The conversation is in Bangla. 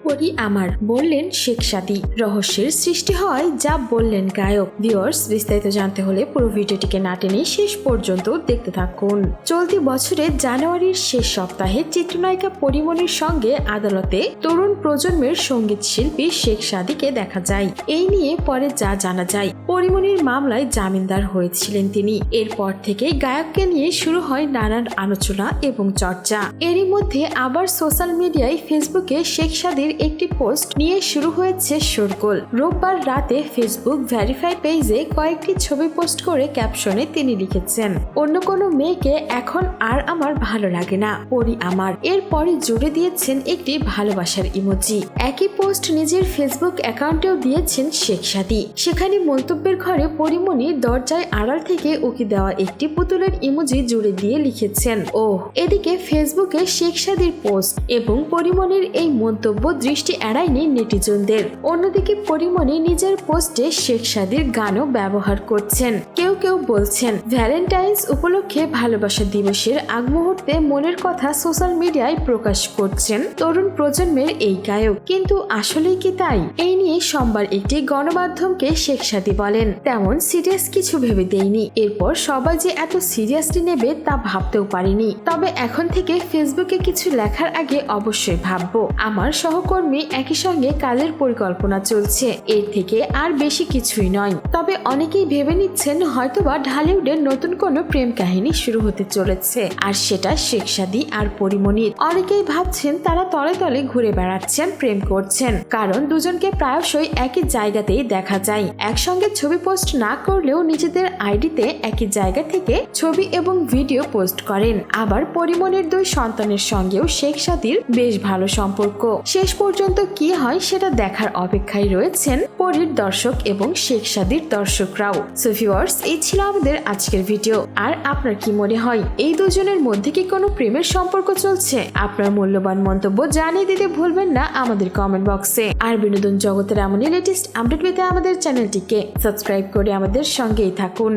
পরি আমার বললেন শেখ সাদী, রহস্যের সৃষ্টি হয় যা বললেন গায়ক। ভিউয়ার্স, বিস্তারিত জানতে হলে পুরো ভিডিওটিকে না টেনে শেষ পর্যন্ত দেখতে থাকুন। চলতি বছরের জানুয়ারির শেষ সপ্তাহে চিত্রনায়িকা পরিমণির সঙ্গে আদালতে তরুণ প্রজন্মের সঙ্গীত শিল্পী শেখ সাদীকে দেখা যায়। এই নিয়ে পরে যা জানা যায়, পরিমণির মামলায় জামিনদার হয়েছিলেন তিনি। এরপর থেকে গায়ককে নিয়ে শুরু হয় নানান আলোচনা এবং চর্চা। এরই মধ্যে আবার সোশ্যাল মিডিয়ায় ফেসবুকে শেখ সাদীর একটি পোস্ট নিয়ে শুরু হয়েছে শোরগোল। রোববার রাতে ফেসবুক ভেরিফাই পেজে কয়েকটি ছবি পোস্ট করে ক্যাপশনে তিনি লিখেছেন, অন্য কোনো মেয়েকে এখন আর আমার ভালো লাগে না, পরি আমার। এরপরই জুড়ে দিয়েছেন একটি ভালোবাসার ইমোজি। একই পোস্ট নিজের ফেসবুক অ্যাকাউন্টেও দিয়েছেন শেখ সাদী। সেখানে মন্তব্যের ঘরে পরিমণি দরজায় আড়াল থেকে উকি দেওয়া একটি পুতুলের ইমোজি জুড়ে দিয়ে লিখেছেন ওহ। এদিকে ফেসবুকে শেখ সাদীর পোস্ট এবং পরিমণির এই মন্তব্য দৃষ্টি এড়ায়নি নেটিজনদের। অন্যদিকে পরিমণি নিজের পোস্টে শেখ সাদীর গানও ব্যবহার করছেন। কেউ কেউ বলছেন ভ্যালেন্টাইন্স উপলক্ষে ভালোবাসা দিবসের আগ মুহূর্তে মনের কথা সোশ্যাল মিডিয়ায় প্রকাশ করছেন তরুণ প্রজন্মের এই গায়ক। কিন্তু আসলেই কি তাই? এই নিয়ে সোমবার একটি গণমাধ্যমকে শেখ সাদী বলেন, তেমন সিরিয়াস কিছু ভেবে দেইনি। এরপর সবাই যে এত সিরিয়াসলি নেবে তা ভাবতেও পারিনি। তবে এখন থেকে ফেসবুকে কিছু লেখার আগে অবশ্যই ভাববো। আমার সহকর্মী একই সঙ্গে কাজের পরিকল্পনা চলছে, এর থেকে আর বেশি কিছুই নয়। তবে অনেকেই ভেবে নিচ্ছেন হয়তোবা ঢালিউডের নতুন কোনো প্রেম কাহিনী শুরু হতে চলেছে, আর সেটা শেখ সাদী আর পরিমণির। অনেকেই ভাবছেন তারা তলে তলে ঘুরে বেড়াচ্ছেন, প্রেম করছেন, কারণ দুজনকে প্রায়শই একই জায়গাতেই দেখা যায়। একসঙ্গে ছবি পোস্ট না করলেও নিজেদের আইডিতে একই জায়গা থেকে ছবি এবং ভিডিও পোস্ট করেন। আবার পরিমণির দুই সন্তানের সঙ্গেও শেখ সাদীর বেশ ভালো সম্পর্ক। শেষ পর্যন্ত কি হয় সেটা দেখার অপেক্ষায় রয়েছেন পরীর দর্শক এবং শেখ সাদীর দর্শকরাও। সো ভিউয়ার্স, এই ছিল আমাদের আজকের ভিডিও। আর আপনার কি মনে হয় এই দুজনের মধ্যে কি কোনো প্রেমের সম্পর্ক চলছে? আপনার মূল্যবান মন্তব্য জানিয়ে দিতে ভুলবেন না আমাদের কমেন্ট বক্সে। আর বিনোদন জগতের এমনই লেটেস্ট আপডেট পেতে আমাদের চ্যানেলটিকে সাবস্ক্রাইব করে আমাদের সঙ্গেই থাকুন।